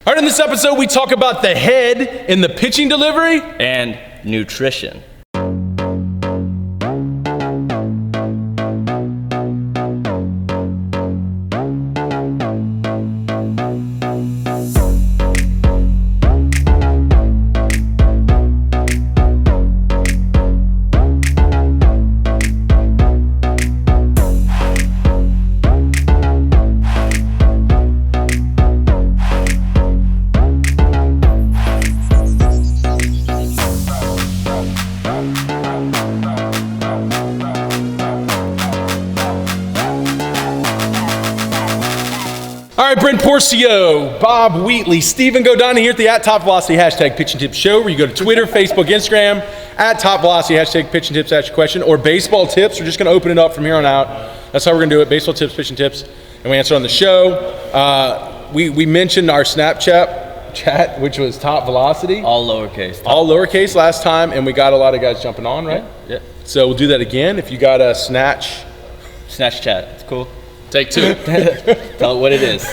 All right, in this episode, we talk about the head in the pitching delivery and nutrition. All right, Brent Porcio, Bob Wheatley, Stephen Godani here at the @TopVelocity hashtag Pitching Tips Show, where you go to Twitter, Facebook, Instagram, @TopVelocity hashtag Pitching Tips, ask your question, or baseball tips. We're just going to open it up from here on out. That's how we're going to do it, baseball tips, pitching tips, and we answer on the show. We mentioned our Snapchat chat, which was Top Velocity. All lowercase. All lowercase last time, and we got a lot of guys jumping on, right? Yeah. So we'll do that again. If you got a Snatch chat, it's cool. Take two. Tell it what it is.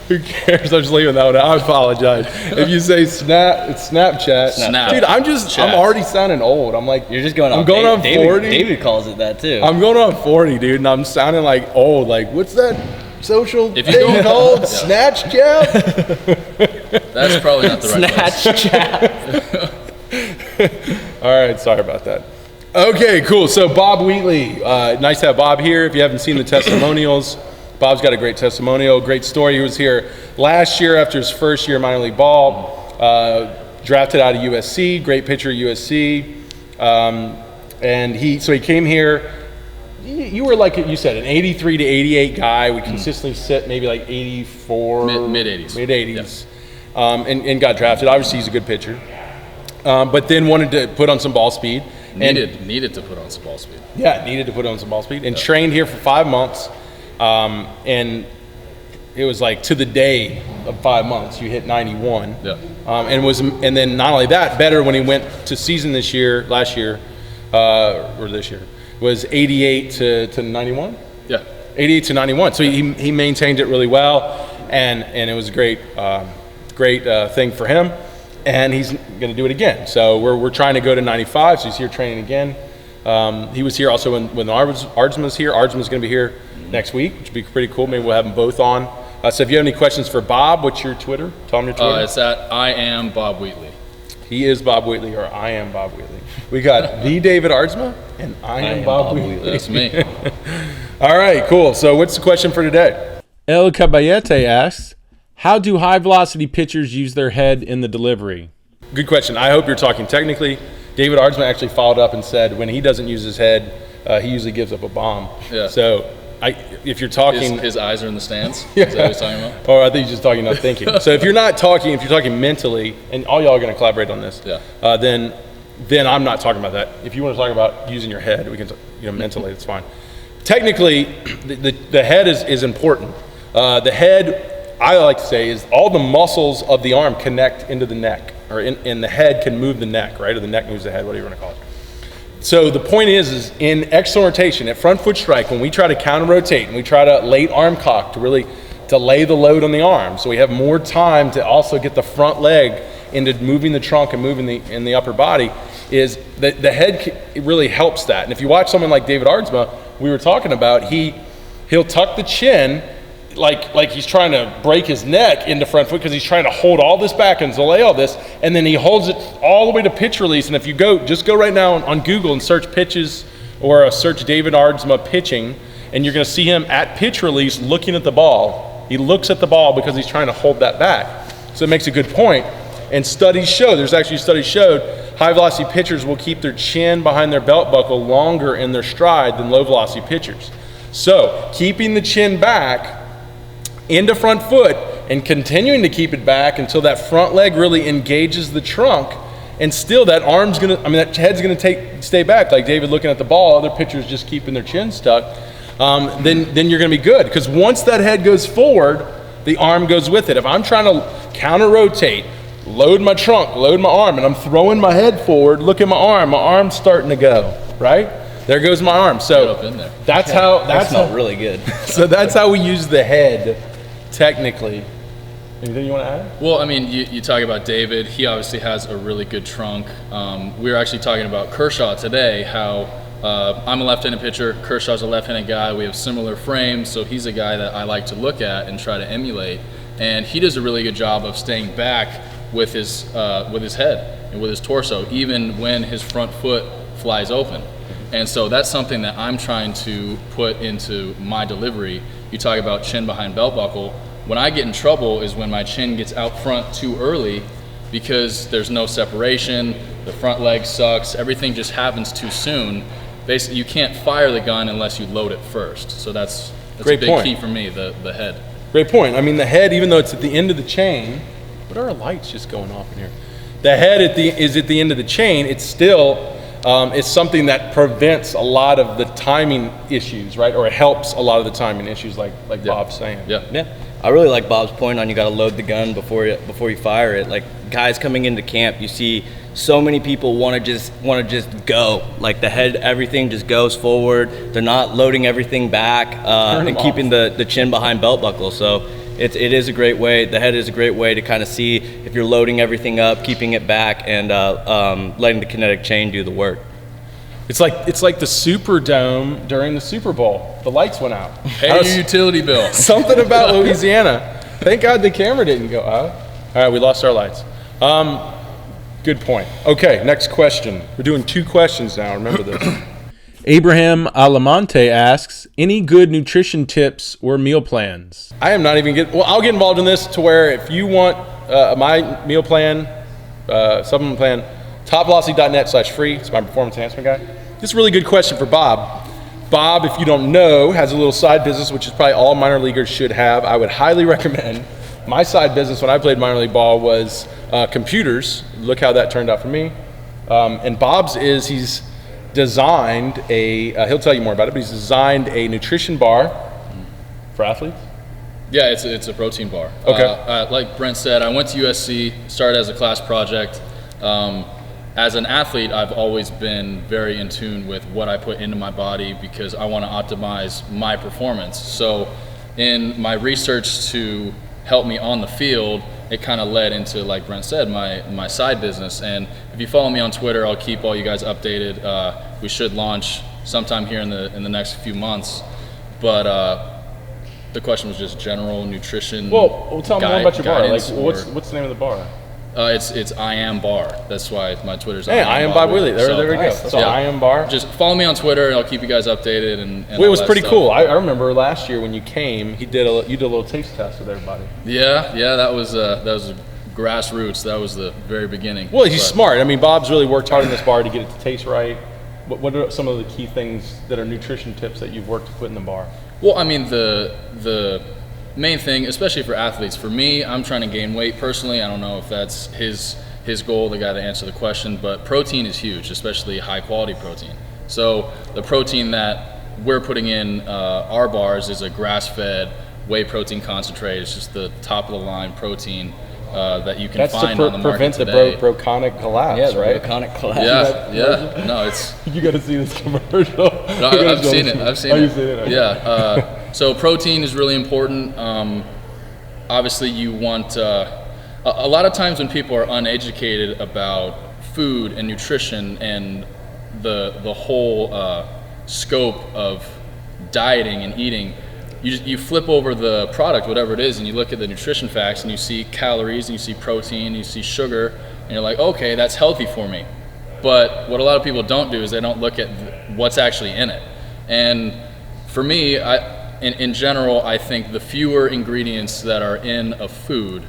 Who cares? I'm just leaving that one out. I apologize. If you say it's Snapchat. Snap. Dude, I'm already sounding old. I'm like, You're just going on. I'm going on 40. David calls it that too. I'm going on 40, dude, and I'm sounding like old. Like, what's that social If you thing go- called? Yeah. Snatch chat? That's probably not the right Snatch chat. All right, sorry about that. Okay, cool. So Bob Wheatley, nice to have Bob here. If you haven't seen the testimonials, Bob's got a great testimonial, great story. He was here last year after his first year minor league ball, drafted out of USC, great pitcher at USC, and he came here. You were like you said, an 83 to 88 guy. We consistently sit maybe like 84, Mid-80s. mid 80s, and got drafted. Obviously, he's a good pitcher, but then wanted to put on some ball speed. Needed to put on some ball speed. Yeah, needed to put on some ball speed, and trained here for 5 months. And it was like to the day of 5 months, you hit 91. Yeah. And then not only that, better when he went to season last year, or this year, was 88 to 91. Yeah. 88 to 91. So he maintained it really well, and it was a great thing for him. And he's going to do it again. So we're trying to go to 95. So he's here training again. He was here also when Ardsma was here. Ardsma's going to be here next week, which would be pretty cool. Maybe we'll have them both on. So if you have any questions for Bob, what's your Twitter? Tell him your Twitter. It's at I am Bob Wheatley. He is Bob Wheatley, or I am Bob Wheatley. We got the David Ardsma, and I am Bob Wheatley. That's me. All right, cool. So what's the question for today? El Caballete asks, how do high-velocity pitchers use their head in the delivery? Good question. I hope you're talking technically. David Ardsma actually followed up and said when he doesn't use his head, he usually gives up a bomb. Yeah. So if you're talking... His eyes are in the stands? Yeah. Is that what he's talking about? Or I think he's just talking not thinking. So if you're talking mentally, and all y'all are going to collaborate on this, Yeah. Then I'm not talking about that. If you want to talk about using your head, we can, mentally, it's fine. Technically, the head is important. The head, I like to say, is all the muscles of the arm connect into the neck, or in the head can move the neck, right? Or the neck moves the head, whatever you want to call it. So the point is in external rotation, at front foot strike, when we try to counter rotate and we try to late arm cock to lay the load on the arm, so we have more time to also get the front leg into moving the trunk and moving in the upper body, is the head it really helps that. And if you watch someone like David Ardsma, we were talking about, he'll tuck the chin like he's trying to break his neck into front foot because he's trying to hold all this back and delay all this, and then he holds it all the way to pitch release. And if you go right now on Google and search pitches or search David Ardsma pitching, and you're going to see him at pitch release looking at the ball. He looks at the ball because he's trying to hold that back. So it makes a good point. And studies showed high velocity pitchers will keep their chin behind their belt buckle longer in their stride than low velocity pitchers. So keeping the chin back into front foot and continuing to keep it back until that front leg really engages the trunk, and still that head's gonna stay back, like David looking at the ball, other pitchers just keeping their chin stuck, then you're gonna be good. Because once that head goes forward, the arm goes with it. If I'm trying to counter rotate, load my trunk, load my arm, and I'm throwing my head forward, look at my arm's starting to go, right? There goes my arm. So Get up in there. That smelled really good. So that's how we use the head technically Anything you want to add? Well, I mean, you talk about David. He obviously has a really good trunk. We were actually talking about Kershaw today, how I'm a left-handed pitcher. Kershaw's a left-handed guy. We have similar frames, so he's a guy that I like to look at and try to emulate. And he does a really good job of staying back with his head and with his torso, even when his front foot flies open. And so that's something that I'm trying to put into my delivery. You talk about chin behind belt buckle. When I get in trouble is when my chin gets out front too early because there's no separation, the front leg sucks, everything just happens too soon. Basically, you can't fire the gun unless you load it first. So that's a big key for me, the head. Great point. I mean, the head, even though it's at the end of the chain, what are our lights just going off in here? The head is at the end of the chain. It's still is something that prevents a lot of the timing issues, right? Or it helps a lot of the timing issues, like Bob's saying. Yeah. I really like Bob's point on you got to load the gun before you fire it. Like guys coming into camp, you see so many people want to just go. Like the head, everything just goes forward. They're not loading everything back and keeping the chin behind belt buckle. So it is a great way. The head is a great way to kind of see if you're loading everything up, keeping it back, and letting the kinetic chain do the work. It's like the Superdome during the Super Bowl. The lights went out. Pay your utility bill. Something about Louisiana. Thank God the camera didn't go out. All right, we lost our lights. Good point. Okay, next question. We're doing 2 questions now. Remember this. Abraham Alamante asks, any good nutrition tips or meal plans? I am not even I'll get involved in this to where if you want my meal plan, supplement plan, TopVelocity.net/free. It's my performance enhancement guy. This is a really good question for Bob. Bob, if you don't know, has a little side business, which is probably all minor leaguers should have. I would highly recommend. My side business when I played minor league ball was computers. Look how that turned out for me. And Bob's he's designed he'll tell you more about it, but he's designed a nutrition bar for athletes. Yeah, it's a protein bar. Okay. Like Brent said, I went to USC, started as a class project. As an athlete, I've always been very in tune with what I put into my body because I want to optimize my performance. So in my research to help me on the field, it kind of led into, like Brent said, my side business. And if you follow me on Twitter, I'll keep all you guys updated. We should launch sometime here in the next few months. But the question was just general nutrition. Well, tell me more about your bar. Like, what's the name of the bar? It's I Am Bar. That's why my Twitter's I Am Bob Wheatley. There we go. So I Am Bar. Just follow me on Twitter, and I'll keep you guys updated. And it was pretty cool. I remember last year when you came, you did a little taste test with everybody. Yeah, that was grassroots. That was the very beginning. Well, he's smart. I mean, Bob's really worked hard in this bar to get it to taste right. What are some of the key things that are nutrition tips that you've worked to put in the bar? Well, I mean, the main thing, especially for athletes, for me, I'm trying to gain weight personally. I don't know if that's his goal, the guy to answer the question, but protein is huge, especially high quality protein. So the protein that we're putting in our bars is a grass-fed whey protein concentrate. It's just the top of the line protein that you can find on the market today. Prevent the broconic collapse, right? Broconic collapse. Yeah. No, it's. You got to see this commercial. No, I've seen it. You've seen it? Okay. Yeah. So protein is really important. Obviously, you want. A lot of times when people are uneducated about food and nutrition and the whole scope of dieting and eating, you flip over the product, whatever it is, and you look at the nutrition facts and you see calories and you see protein and you see sugar and you're like, okay, that's healthy for me. But what a lot of people don't do is they don't look at what's actually in it. And for me, in general, I think the fewer ingredients that are in a food,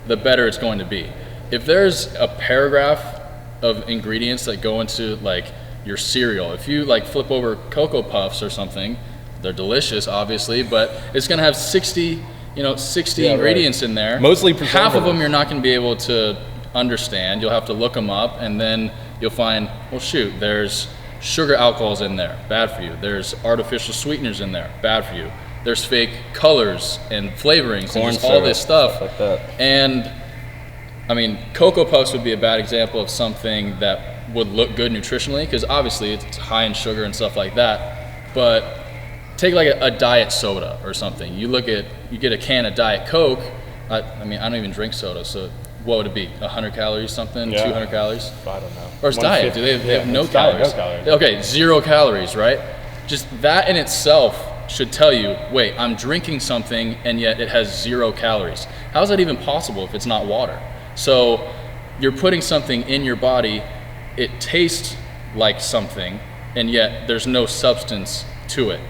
the better it's going to be. If there's a paragraph of ingredients that go into like your cereal, if you like flip over Cocoa Puffs or something, they're delicious, obviously, but it's going to have 60 ingredients in there. Mostly half of them you're not going to be able to understand. You'll have to look them up, and then you'll find, well, shoot, there's sugar alcohols in there, bad for you. There's artificial sweeteners in there, bad for you. There's fake colors and flavorings and just all this stuff. Like that. And I mean, Cocoa Puffs would be a bad example of something that would look good nutritionally, because obviously it's high in sugar and stuff like that. But take like a diet soda or something. You get a can of Diet Coke, I mean, I don't even drink soda, so what would it be? 100 calories, something? Yeah. 200 calories? I don't know. Or it's diet. Do they have no it's diet, calories? no calories. Okay, 0 calories, right? Just that in itself should tell you, wait, I'm drinking something and yet it has 0 calories. How is that even possible if it's not water? So you're putting something in your body, it tastes like something, and yet there's no substance to it.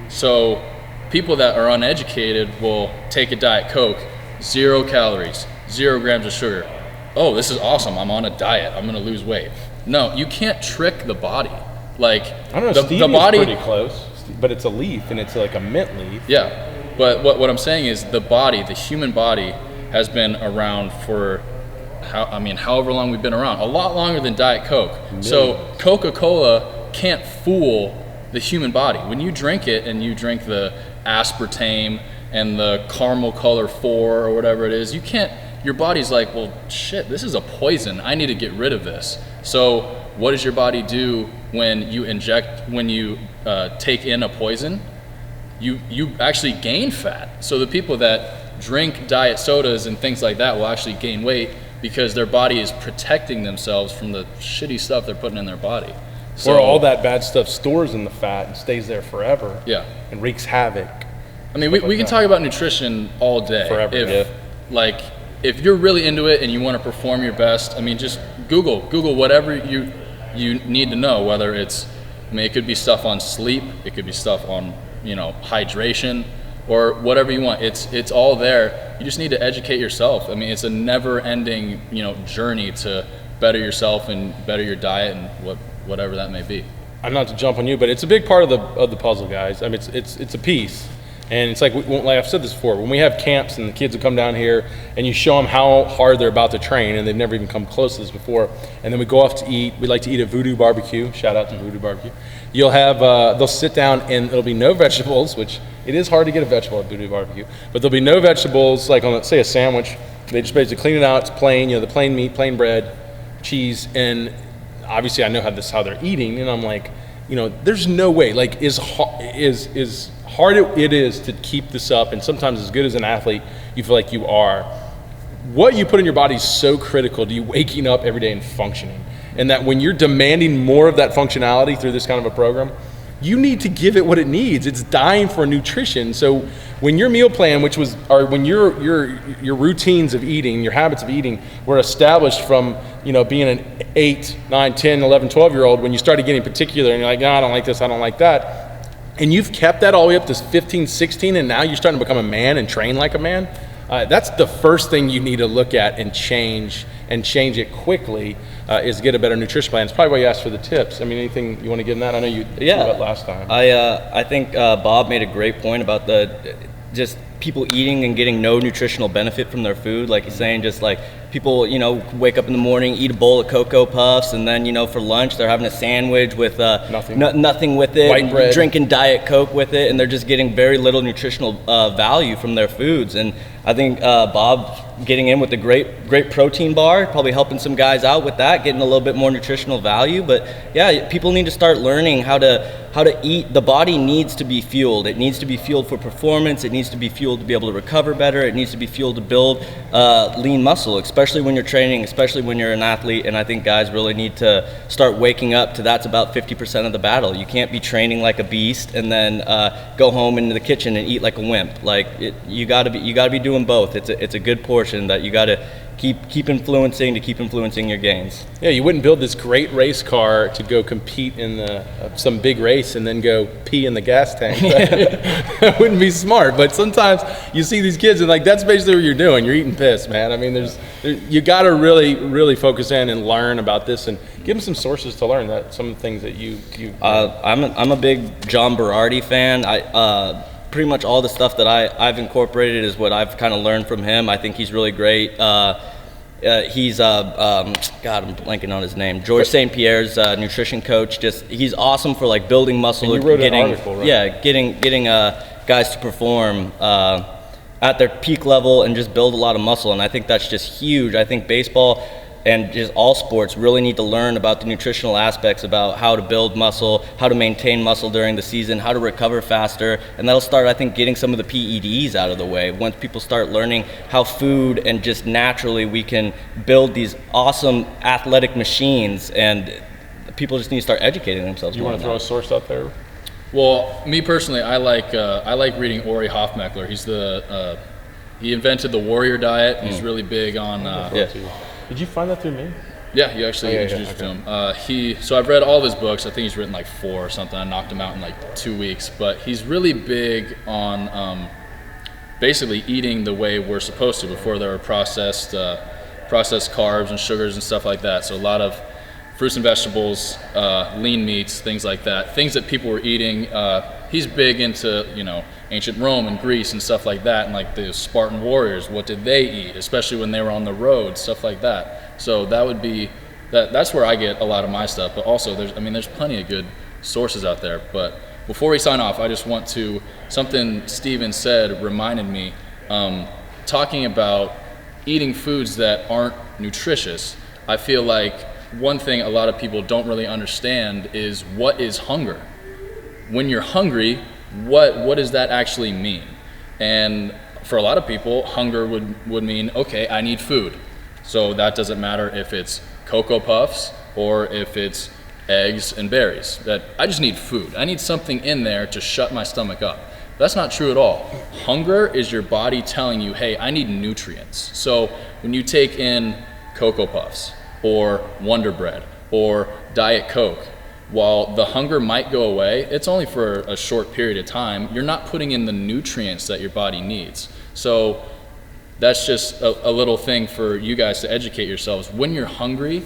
So people that are uneducated will take a Diet Coke, 0 calories, 0 grams of sugar. Oh, this is awesome, I'm on a diet, I'm gonna lose weight. No, you can't trick the body. Like, I don't know, the body, pretty close, but it's a leaf, and it's like a mint leaf. yeah, but what I'm saying is the body, the human body, has been around for, however long we've been around, a lot longer than Diet Coke. So Coca-Cola can't fool the human body. When you drink it and you drink the aspartame and the caramel color 4 or whatever it is, you can't, your body's like, well, shit, this is a poison. I need to get rid of this. So what does your body do when you take in a poison? You actually gain fat. So the people that drink diet sodas and things like that will actually gain weight because their body is protecting themselves from the shitty stuff they're putting in their body. So, or all that bad stuff stores in the fat and stays there forever. Yeah. And wreaks havoc. I mean, we can talk about nutrition all day. Forever, If you're really into it and you want to perform your best, I mean, just Google whatever you need to know, whether it's, I mean, it could be stuff on sleep, it could be stuff on, hydration, or whatever you want. It's all there. You just need to educate yourself. I mean, it's a never-ending, journey to better yourself and better your diet and whatever that may be. I'm not to jump on you, but it's a big part of the puzzle, guys. I mean, it's a piece. And it's like I've said this before, when we have camps and the kids will come down here and you show them how hard they're about to train and they've never even come close to this before, and then we go off to eat. We like to eat at Voodoo Barbecue. Shout out to Voodoo Barbecue. You'll have, they'll sit down and it'll be no vegetables, which it is hard to get a vegetable at Voodoo Barbecue, but there'll be no vegetables, like on, say, a sandwich. They just basically clean it out. It's plain, the plain meat, plain bread, cheese, and obviously I know how they're eating, and I'm like, there's no way, like, is hard it is to keep this up, and sometimes as good as an athlete you feel like you are, what you put in your body is so critical to you waking up every day and functioning. And that when you're demanding more of that functionality through this kind of a program, you need to give it what it needs. It's dying for nutrition. So when your meal plan, when your routines of eating, your habits of eating were established from, being an 8, 9, 10, 11, 12-year-old, when you started getting particular and you're like, no, I don't like this, I don't like that, and you've kept that all the way up to 15, 16, and now you're starting to become a man and train like a man, that's the first thing you need to look at and change it quickly, is get a better nutrition plan. It's probably why you asked for the tips. I mean, anything you want to get in that? I know you did that last time. I think Bob made a great point about just people eating and getting no nutritional benefit from their food. Like he's saying, just like people, wake up in the morning, eat a bowl of Cocoa Puffs, and then, for lunch they're having a sandwich with nothing with it, white bread, drinking Diet Coke with it, and they're just getting very little nutritional value from their foods. And I think Bob getting in with a great protein bar, probably helping some guys out with that, getting a little bit more nutritional value. But yeah, people need to start learning how to eat. The body needs to be fueled. It needs to be fueled for performance. It needs to be fueled to be able to recover better. It needs to be fueled to build lean muscle, especially when you're training, especially when you're an athlete. And I think guys really need to start waking up to that's about 50% of the battle. You can't be training like a beast and then go home into the kitchen and eat like a wimp. Like you got to be doing both. It's a good portion that you got to keep influencing your gains. Yeah, you wouldn't build this great race car to go compete in some big race and then go pee in the gas tank. That wouldn't be smart. But sometimes you see these kids and like that's basically what you're doing. You're eating piss, man. I mean, you got to really focus in and learn about this and give them some sources to learn that some of the things that you. I'm a big John Berardi fan. Pretty much all the stuff that I've incorporated is what I've kind of learned from him. I think he's really great. He's God, I'm blanking on his name. George St. Pierre's nutrition coach. He's awesome for like building muscle. And you wrote an article, right? Yeah, getting guys to perform at their peak level and just build a lot of muscle. And I think that's just huge. I think baseball, and just all sports really need to learn about the nutritional aspects, about how to build muscle, how to maintain muscle during the season, how to recover faster. And that'll start, I think, getting some of the PEDs out of the way. Once people start learning how food and just naturally we can build these awesome athletic machines, and people just need to start educating themselves. You want to throw a source out there? Well, me personally, I like reading Ori Hofmeckler. He invented the warrior diet. He's really big on. Did you find that through me? Yeah, you actually introduced me to him. So I've read all of his books. I think he's written like 4 or something. I knocked him out in like 2 weeks. But he's really big on basically eating the way we're supposed to before there were processed carbs and sugars and stuff like that. So a lot of fruits and vegetables, lean meats, things like that. Things that people were eating. He's big into, ancient Rome and Greece and stuff like that. And like the Spartan warriors, what did they eat? Especially when they were on the road, stuff like that. So that would be, that's where I get a lot of my stuff. But also there's plenty of good sources out there. But before we sign off, I just want to, something Steven said reminded me, talking about eating foods that aren't nutritious. I feel like one thing a lot of people don't really understand is what is hunger. When you're hungry, what does that actually mean? And for a lot of people, hunger would mean, okay, I need food. So that doesn't matter if it's Cocoa Puffs or if it's eggs and berries. That I just need food. I need something in there to shut my stomach up. That's not true at all. Hunger is your body telling you, hey, I need nutrients. So when you take in Cocoa Puffs or Wonder Bread or Diet Coke, while the hunger might go away, it's only for a short period of time. You're not putting in the nutrients that your body needs. So that's just a little thing for you guys to educate yourselves. When you're hungry,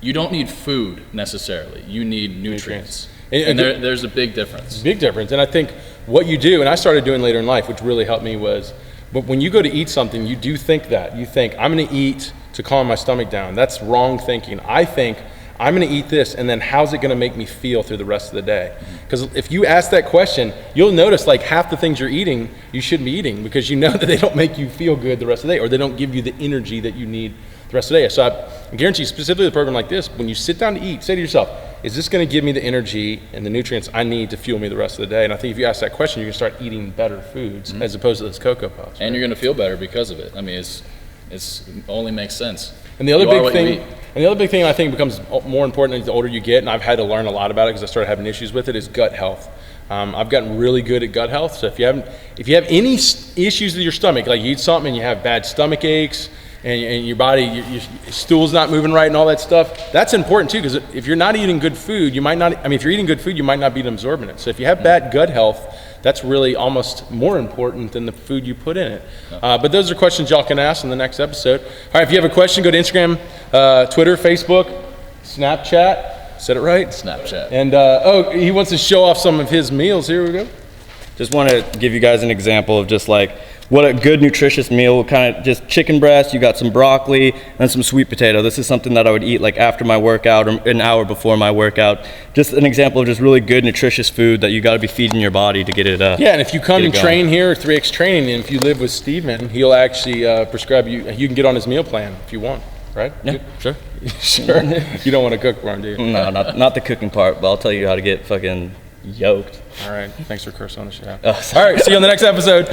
you don't need food necessarily. You need nutrients. And there's a big difference. Big difference. And I think what you do, and I started doing later in life, which really helped me, was, but when you go to eat something, you do think that. You think, I'm going to eat to calm my stomach down. That's wrong thinking. I think, I'm going to eat this, and then how's it going to make me feel through the rest of the day? Because if you ask that question, you'll notice like half the things you're eating, you shouldn't be eating, because you know that they don't make you feel good the rest of the day, or they don't give you the energy that you need the rest of the day. So I guarantee you, specifically with a program like this, when you sit down to eat, say to yourself, is this going to give me the energy and the nutrients I need to fuel me the rest of the day? And I think if you ask that question, you can start eating better foods as opposed to those Cocoa Puffs. And you're going to feel better because of it. I mean, it only makes sense. And the other big thing I think becomes more important as the older you get, and I've had to learn a lot about it because I started having issues with it, is gut health. I've gotten really good at gut health. So if you have any issues with your stomach, like you eat something and you have bad stomach aches, and your body, your stool's not moving right and all that stuff, that's important too, because if you're not eating good food, if you're eating good food, you might not be absorbing it. So if you have bad gut health, that's really almost more important than the food you put in it. But those are questions y'all can ask in the next episode. All right, if you have a question, go to Instagram, Twitter, Facebook, Snapchat. Said it right? Snapchat. And he wants to show off some of his meals. Here we go. Just want to give you guys an example of just like what a good nutritious meal, kind of just chicken breast, you got some broccoli and some sweet potato. This is something that I would eat like after my workout or an hour before my workout. Just an example of just really good nutritious food that you got to be feeding your body to get it yeah, and if you come and train here, 3X Training, and if you live with Steven, he'll actually prescribe you can get on his meal plan if you want, right? Yeah, sure. Sure. You don't want to cook for him, do you? No, not the cooking part, but I'll tell you how to get fucking yoked. All right, thanks for cursing on the show. Oh, all right, see you on the next episode.